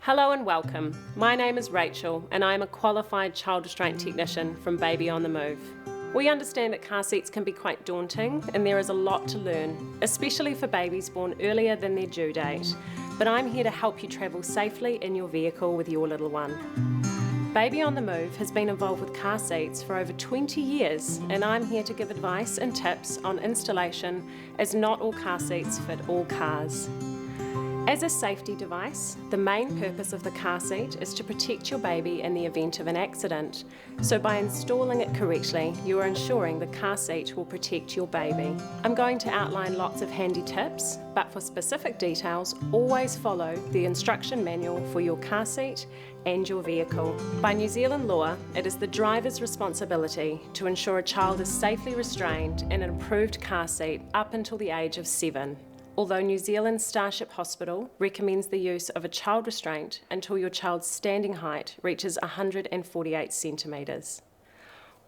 Hello and welcome. My name is Rachel and I am a qualified child restraint technician from Baby on the Move. We understand that car seats can be quite daunting and there is a lot to learn, especially for babies born earlier than their due date, but I'm here to help you travel safely in your vehicle with your little one. Baby on the Move has been involved with car seats for over 20 years and I'm here to give advice and tips on installation, as not all car seats fit all cars. As a safety device, the main purpose of the car seat is to protect your baby in the event of an accident. So by installing it correctly, you are ensuring the car seat will protect your baby. I'm going to outline lots of handy tips, but for specific details, always follow the instruction manual for your car seat and your vehicle. By New Zealand law, it is the driver's responsibility to ensure a child is safely restrained in an approved car seat up until the age of 7. Although New Zealand Starship Hospital recommends the use of a child restraint until your child's standing height reaches 148 centimetres.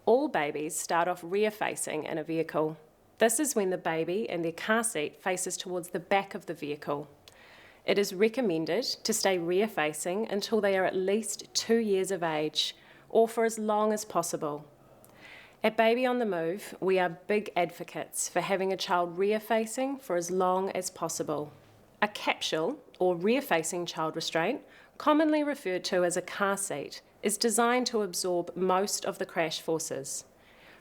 All babies start off rear-facing in a vehicle. This is when the baby and their car seat faces towards the back of the vehicle. It is recommended to stay rear-facing until they are at least 2 years of age, or for as long as possible. At Baby on the Move, we are big advocates for having a child rear-facing for as long as possible. A capsule, or rear-facing child restraint, commonly referred to as a car seat, is designed to absorb most of the crash forces.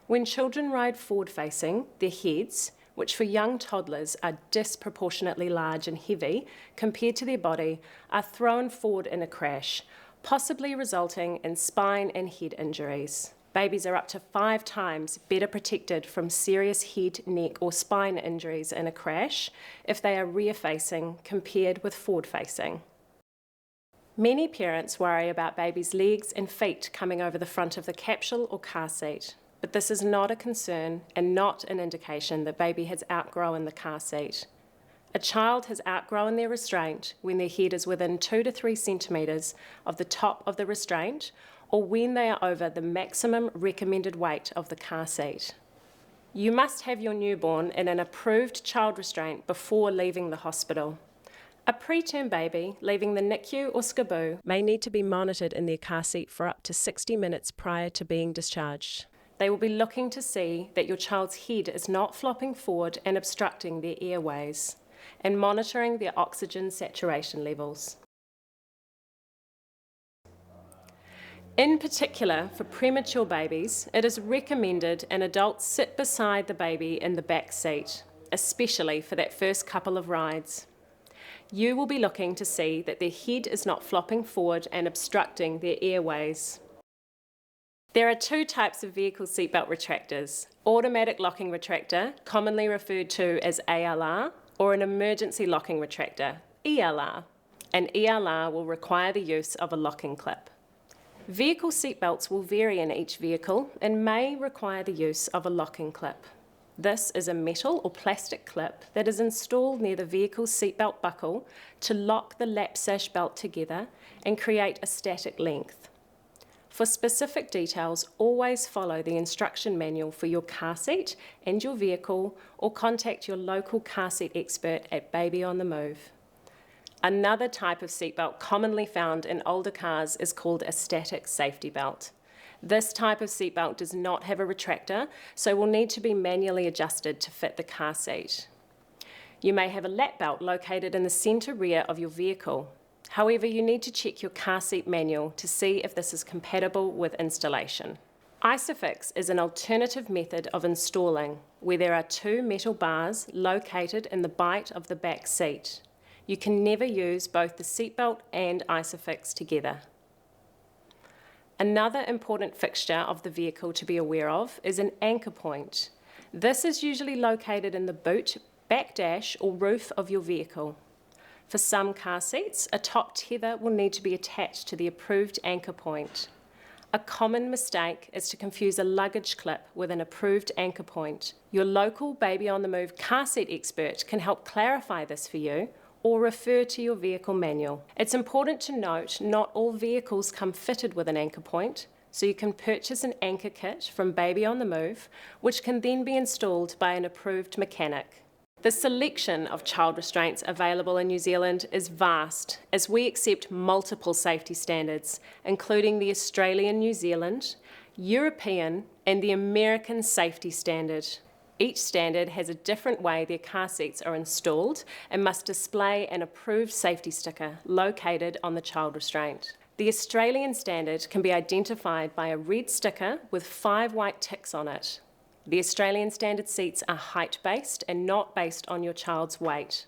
When children ride forward-facing, their heads, which for young toddlers are disproportionately large and heavy compared to their body, are thrown forward in a crash, possibly resulting in spine and head injuries. Babies are up to 5 times better protected from serious head, neck or spine injuries in a crash if they are rear-facing compared with forward-facing. Many parents worry about babies' legs and feet coming over the front of the capsule or car seat, but this is not a concern and not an indication that baby has outgrown the car seat. A child has outgrown their restraint when their head is within 2 to 3 centimetres of the top of the restraint, or when they are over the maximum recommended weight of the car seat. You must have your newborn in an approved child restraint before leaving the hospital. A preterm baby leaving the NICU or SCBU may need to be monitored in their car seat for up to 60 minutes prior to being discharged. They will be looking to see that your child's head is not flopping forward and obstructing their airways, and monitoring their oxygen saturation levels. In particular, for premature babies, it is recommended an adult sit beside the baby in the back seat, especially for that first couple of rides. You will be looking to see that their head is not flopping forward and obstructing their airways. There are 2 types of vehicle seatbelt retractors: automatic locking retractor, commonly referred to as ALR, or an emergency locking retractor, ELR. An ELR will require the use of a locking clip. Vehicle seatbelts will vary in each vehicle and may require the use of a locking clip. This is a metal or plastic clip that is installed near the vehicle's seatbelt buckle to lock the LATCH belt together and create a static length. For specific details, always follow the instruction manual for your car seat and your vehicle, or contact your local car seat expert at Baby on the Move. Another type of seatbelt commonly found in older cars is called a static safety belt. This type of seatbelt does not have a retractor, so will need to be manually adjusted to fit the car seat. You may have a lap belt located in the centre rear of your vehicle. However, you need to check your car seat manual to see if this is compatible with installation. ISOFIX is an alternative method of installing, where there are 2 metal bars located in the bight of the back seat. You can never use both the seatbelt and ISOFIX together. Another important fixture of the vehicle to be aware of is an anchor point. This is usually located in the boot, back dash or roof of your vehicle. For some car seats, a top tether will need to be attached to the approved anchor point. A common mistake is to confuse a luggage clip with an approved anchor point. Your local Baby on the Move car seat expert can help clarify this for you, or refer to your vehicle manual. It's important to note not all vehicles come fitted with an anchor point, so you can purchase an anchor kit from Baby on the Move, which can then be installed by an approved mechanic. The selection of child restraints available in New Zealand is vast, as we accept multiple safety standards, including the Australian, New Zealand, European, and the American safety standard. Each standard has a different way their car seats are installed and must display an approved safety sticker located on the child restraint. The Australian standard can be identified by a red sticker with 5 white ticks on it. The Australian standard seats are height-based and not based on your child's weight.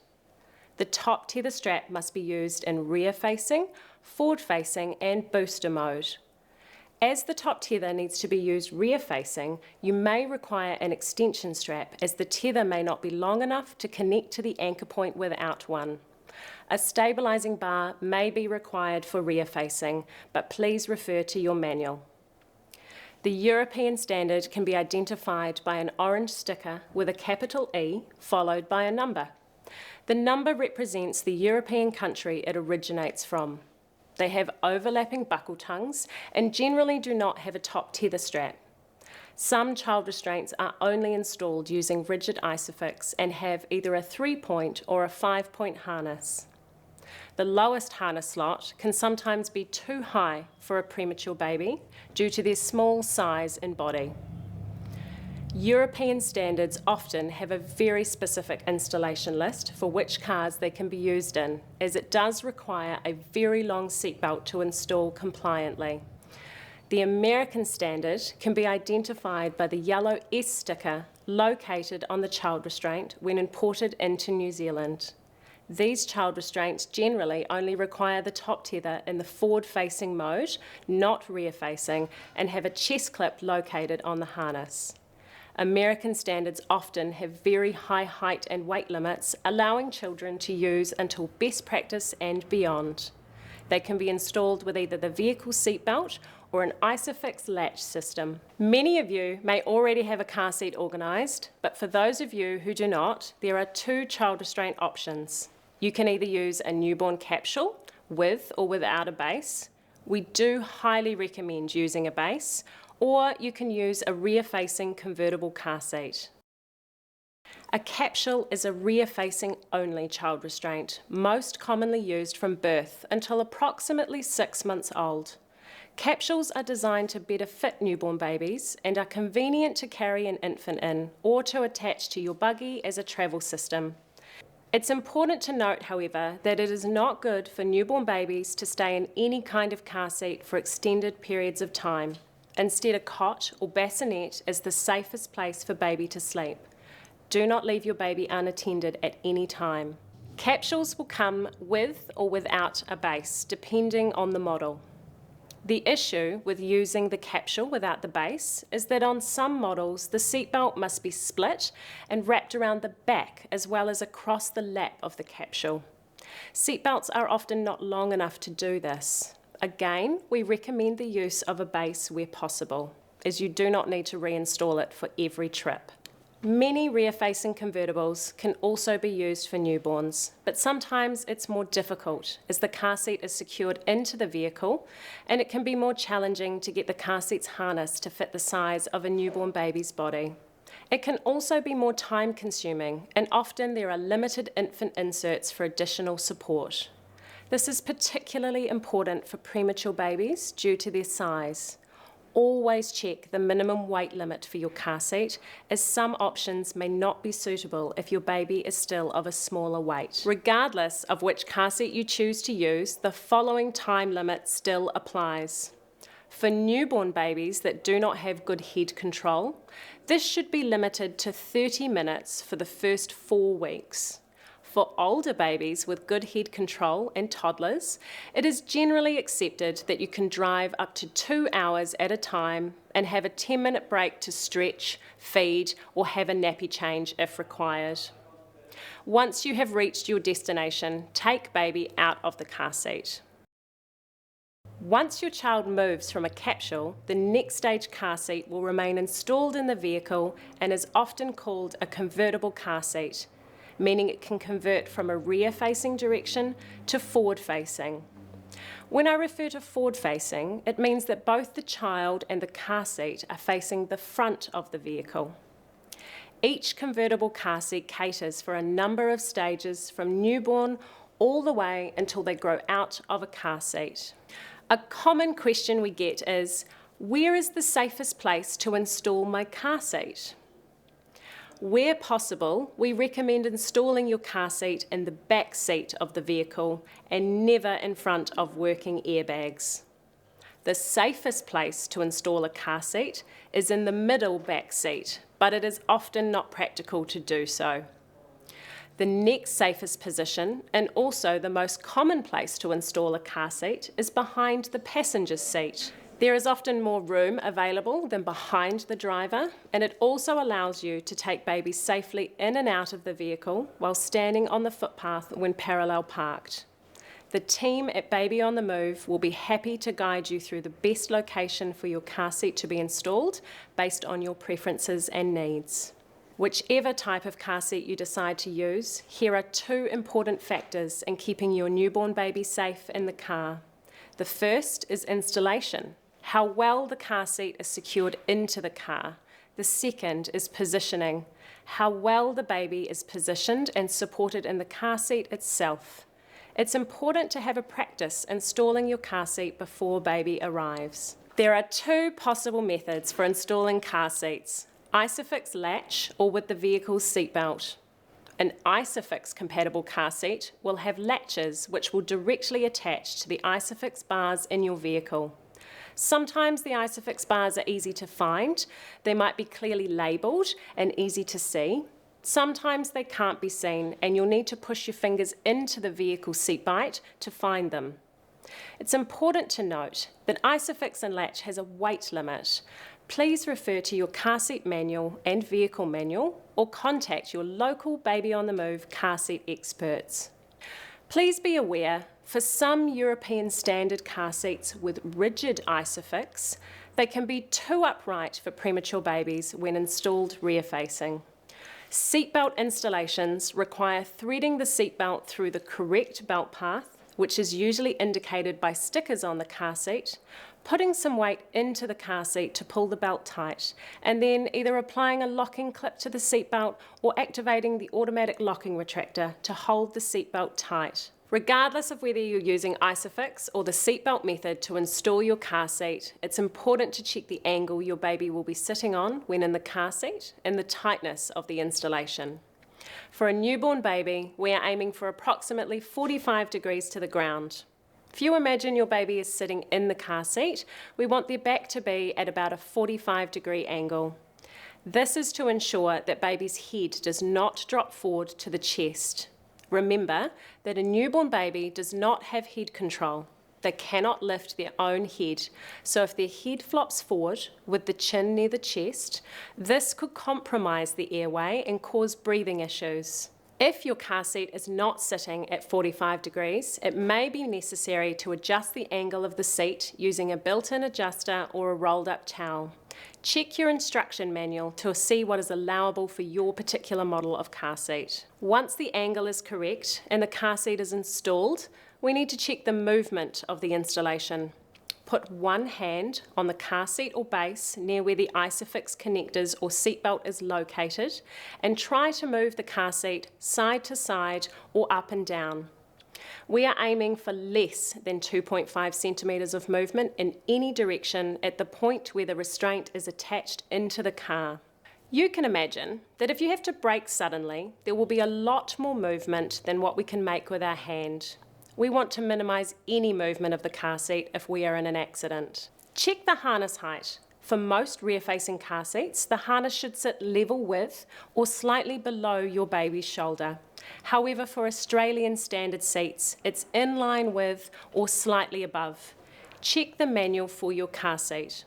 The top tether strap must be used in rear-facing, forward-facing, and booster mode. As the top tether needs to be used rear-facing, you may require an extension strap, as the tether may not be long enough to connect to the anchor point without one. A stabilising bar may be required for rear-facing, but please refer to your manual. The European standard can be identified by an orange sticker with a capital E followed by a number. The number represents the European country it originates from. They have overlapping buckle tongues and generally do not have a top tether strap. Some child restraints are only installed using rigid ISOFIX and have either a 3-point or a 5-point harness. The lowest harness slot can sometimes be too high for a premature baby due to their small size and body. European standards often have a very specific installation list for which cars they can be used in, as it does require a very long seatbelt to install compliantly. The American standard can be identified by the yellow S sticker located on the child restraint when imported into New Zealand. These child restraints generally only require the top tether in the forward-facing mode, not rear-facing, and have a chest clip located on the harness. American standards often have very high height and weight limits, allowing children to use until best practice and beyond. They can be installed with either the vehicle seatbelt or an ISOFIX LATCH system. Many of you may already have a car seat organised, but for those of you who do not, there are 2 child restraint options. You can either use a newborn capsule with or without a base. We do highly recommend using a base, or you can use a rear-facing convertible car seat. A capsule is a rear-facing only child restraint, most commonly used from birth until approximately 6 months old. Capsules are designed to better fit newborn babies and are convenient to carry an infant in or to attach to your buggy as a travel system. It's important to note, however, that it is not good for newborn babies to stay in any kind of car seat for extended periods of time. Instead, a cot or bassinet is the safest place for baby to sleep. Do not leave your baby unattended at any time. Capsules will come with or without a base, depending on the model. The issue with using the capsule without the base is that on some models, the seatbelt must be split and wrapped around the back as well as across the lap of the capsule. Seatbelts are often not long enough to do this. Again, we recommend the use of a base where possible, as you do not need to reinstall it for every trip. Many rear-facing convertibles can also be used for newborns, but sometimes it's more difficult as the car seat is secured into the vehicle and it can be more challenging to get the car seat's harness to fit the size of a newborn baby's body. It can also be more time-consuming, and often there are limited infant inserts for additional support. This is particularly important for premature babies due to their size. Always check the minimum weight limit for your car seat, as some options may not be suitable if your baby is still of a smaller weight. Regardless of which car seat you choose to use, the following time limit still applies. For newborn babies that do not have good head control, this should be limited to 30 minutes for the first 4 weeks. For older babies with good head control and toddlers, it is generally accepted that you can drive up to 2 hours at a time and have a 10-minute break to stretch, feed, or have a nappy change if required. Once you have reached your destination, take baby out of the car seat. Once your child moves from a capsule, the next stage car seat will remain installed in the vehicle and is often called a convertible car seat, meaning it can convert from a rear-facing direction to forward-facing. When I refer to forward-facing, it means that both the child and the car seat are facing the front of the vehicle. Each convertible car seat caters for a number of stages from newborn all the way until they grow out of a car seat. A common question we get is, where is the safest place to install my car seat? Where possible, we recommend installing your car seat in the back seat of the vehicle and never in front of working airbags. The safest place to install a car seat is in the middle back seat, but it is often not practical to do so. The next safest position, and also the most common place to install a car seat, is behind the passenger seat. There is often more room available than behind the driver, and it also allows you to take babies safely in and out of the vehicle while standing on the footpath when parallel parked. The team at Baby on the Move will be happy to guide you through the best location for your car seat to be installed based on your preferences and needs. Whichever type of car seat you decide to use, here are two important factors in keeping your newborn baby safe in the car. The first is installation, how well the car seat is secured into the car. The second is positioning, how well the baby is positioned and supported in the car seat itself. It's important to have a practice installing your car seat before baby arrives. There are two possible methods for installing car seats: ISOFIX latch or with the vehicle's seatbelt. An ISOFIX compatible car seat will have latches which will directly attach to the ISOFIX bars in your vehicle. Sometimes the ISOFIX bars are easy to find. They might be clearly labelled and easy to see. Sometimes they can't be seen and you'll need to push your fingers into the vehicle seat bight to find them. It's important to note that ISOFIX and latch has a weight limit. Please refer to your car seat manual and vehicle manual or contact your local Baby on the Move car seat experts. Please be aware, for some European standard car seats with rigid ISOFIX, they can be too upright for premature babies when installed rear-facing. Seatbelt installations require threading the seatbelt through the correct belt path, which is usually indicated by stickers on the car seat, putting some weight into the car seat to pull the belt tight, and then either applying a locking clip to the seatbelt or activating the automatic locking retractor to hold the seatbelt tight. Regardless of whether you're using ISOFIX or the seatbelt method to install your car seat, it's important to check the angle your baby will be sitting on when in the car seat and the tightness of the installation. For a newborn baby, we are aiming for approximately 45 degrees to the ground. If you imagine your baby is sitting in the car seat, we want their back to be at about a 45-degree angle. This is to ensure that baby's head does not drop forward to the chest. Remember that a newborn baby does not have head control. They cannot lift their own head, so if their head flops forward with the chin near the chest, this could compromise the airway and cause breathing issues. If your car seat is not sitting at 45 degrees, it may be necessary to adjust the angle of the seat using a built-in adjuster or a rolled-up towel. Check your instruction manual to see what is allowable for your particular model of car seat. Once the angle is correct and the car seat is installed, we need to check the movement of the installation. Put one hand on the car seat or base near where the ISOFIX connectors or seatbelt is located and try to move the car seat side to side or up and down. We are aiming for less than 2.5 centimetres of movement in any direction at the point where the restraint is attached into the car. You can imagine that if you have to brake suddenly, there will be a lot more movement than what we can make with our hand. We want to minimise any movement of the car seat if we are in an accident. Check the harness height. For most rear-facing car seats, the harness should sit level with or slightly below your baby's shoulder. However, for Australian standard seats, it's in line with or slightly above. Check the manual for your car seat.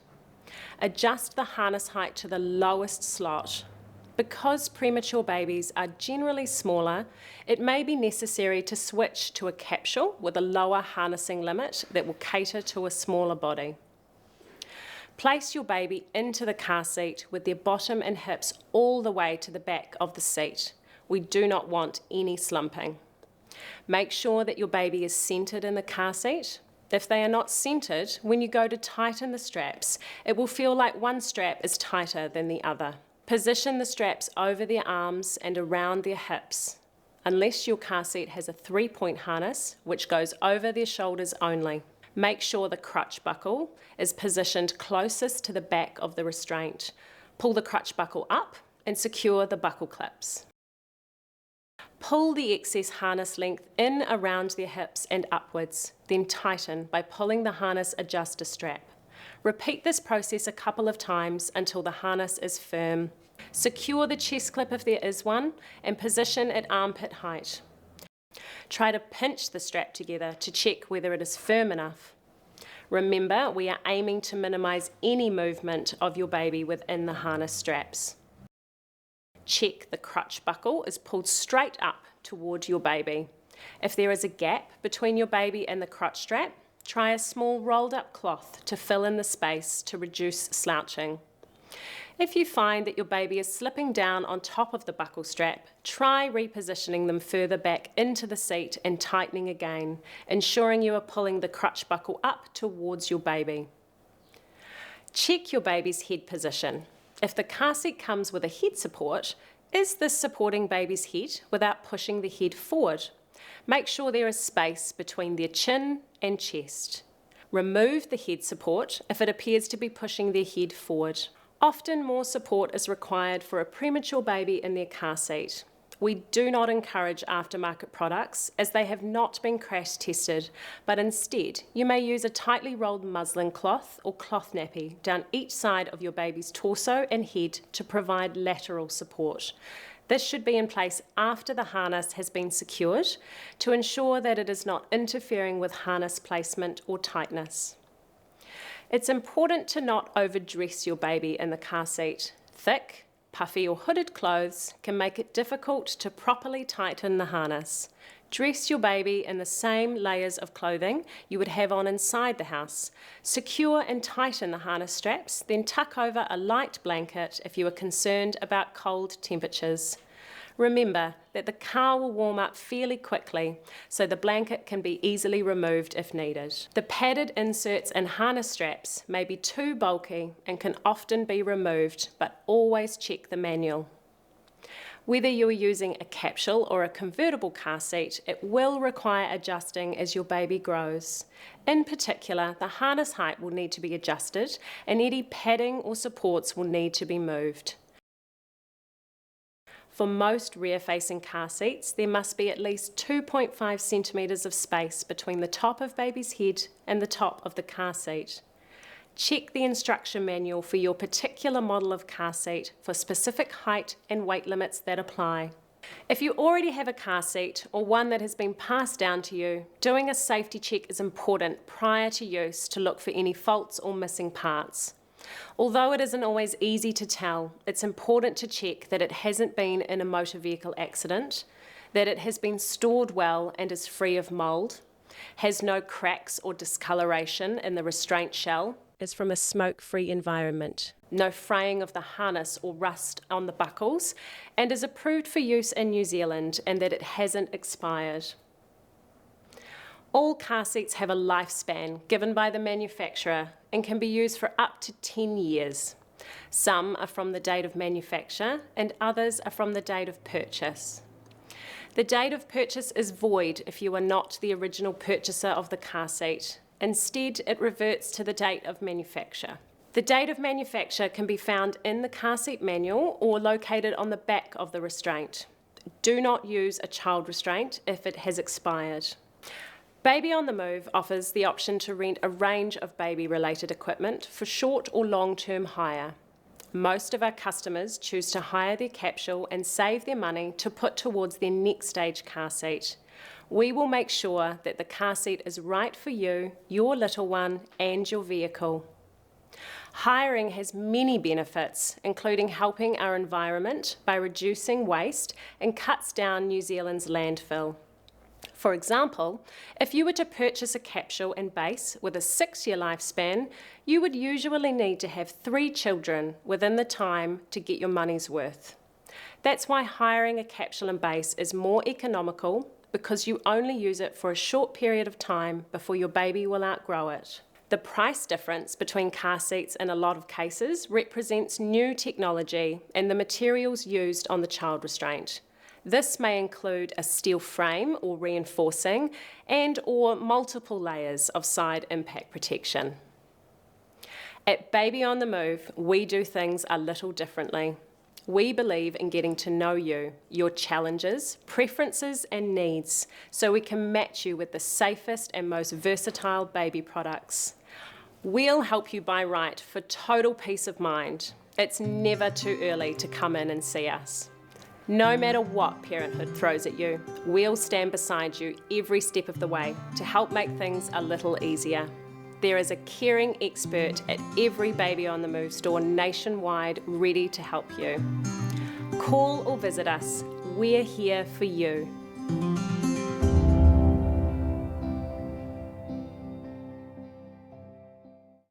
Adjust the harness height to the lowest slot. Because premature babies are generally smaller, it may be necessary to switch to a capsule with a lower harnessing limit that will cater to a smaller body. Place your baby into the car seat with their bottom and hips all the way to the back of the seat. We do not want any slumping. Make sure that your baby is centered in the car seat. If they are not centered, when you go to tighten the straps, it will feel like one strap is tighter than the other. Position the straps over their arms and around their hips, unless your car seat has a 3-point harness, which goes over their shoulders only. Make sure the crutch buckle is positioned closest to the back of the restraint. Pull the crutch buckle up and secure the buckle clips. Pull the excess harness length in around their hips and upwards, then tighten by pulling the harness adjuster strap. Repeat this process a couple of times until the harness is firm. Secure the chest clip if there is one and position at armpit height. Try to pinch the strap together to check whether it is firm enough. Remember, we are aiming to minimize any movement of your baby within the harness straps. Check the crutch buckle is pulled straight up toward your baby. If there is a gap between your baby and the crutch strap, try a small rolled up cloth to fill in the space to reduce slouching. If you find that your baby is slipping down on top of the buckle strap, try repositioning them further back into the seat and tightening again, ensuring you are pulling the crutch buckle up towards your baby. Check your baby's head position. If the car seat comes with a head support, is this supporting baby's head without pushing the head forward? Make sure there is space between their chin and chest. Remove the head support if it appears to be pushing their head forward. Often more support is required for a premature baby in their car seat. We do not encourage aftermarket products as they have not been crash tested, but instead you may use a tightly rolled muslin cloth or cloth nappy down each side of your baby's torso and head to provide lateral support. This should be in place after the harness has been secured to ensure that it is not interfering with harness placement or tightness. It's important to not overdress your baby in the car seat. Thick, puffy or hooded clothes can make it difficult to properly tighten the harness. Dress your baby in the same layers of clothing you would have on inside the house. Secure and tighten the harness straps, then tuck over a light blanket if you are concerned about cold temperatures. Remember that the car will warm up fairly quickly, so the blanket can be easily removed if needed. The padded inserts and harness straps may be too bulky and can often be removed, but always check the manual. Whether you are using a capsule or a convertible car seat, it will require adjusting as your baby grows. In particular, the harness height will need to be adjusted and any padding or supports will need to be moved. For most rear-facing car seats, there must be at least 2.5 centimetres of space between the top of baby's head and the top of the car seat. Check the instruction manual for your particular model of car seat for specific height and weight limits that apply. If you already have a car seat or one that has been passed down to you, doing a safety check is important prior to use to look for any faults or missing parts. Although it isn't always easy to tell, it's important to check that it hasn't been in a motor vehicle accident, that it has been stored well and is free of mould, has no cracks or discoloration in the restraint shell, is from a smoke-free environment, no fraying of the harness or rust on the buckles, and is approved for use in New Zealand and that it hasn't expired. All car seats have a lifespan given by the manufacturer and can be used for up to 10 years. Some are from the date of manufacture and others are from the date of purchase. The date of purchase is void if you are not the original purchaser of the car seat. Instead, it reverts to the date of manufacture. The date of manufacture can be found in the car seat manual or located on the back of the restraint. Do not use a child restraint if it has expired. Baby on the Move offers the option to rent a range of baby-related equipment for short or long-term hire. Most of our customers choose to hire their capsule and save their money to put towards their next stage car seat. We will make sure that the car seat is right for you, your little one, and your vehicle. Hiring has many benefits, including helping our environment by reducing waste and cuts down New Zealand's landfill. For example, if you were to purchase a capsule and base with a 6-year lifespan, you would usually need to have 3 children within the time to get your money's worth. That's why hiring a capsule and base is more economical, because you only use it for a short period of time before your baby will outgrow it. The price difference between car seats in a lot of cases represents new technology and the materials used on the child restraint. This may include a steel frame or reinforcing and/or multiple layers of side impact protection. At Baby on the Move, we do things a little differently. We believe in getting to know you, your challenges, preferences and needs, so we can match you with the safest and most versatile baby products. We'll help you buy right for total peace of mind. It's never too early to come in and see us. No matter what parenthood throws at you, we'll stand beside you every step of the way to help make things a little easier. There is a caring expert at every Baby on the Move store nationwide ready to help you. Call or visit us. We're here for you.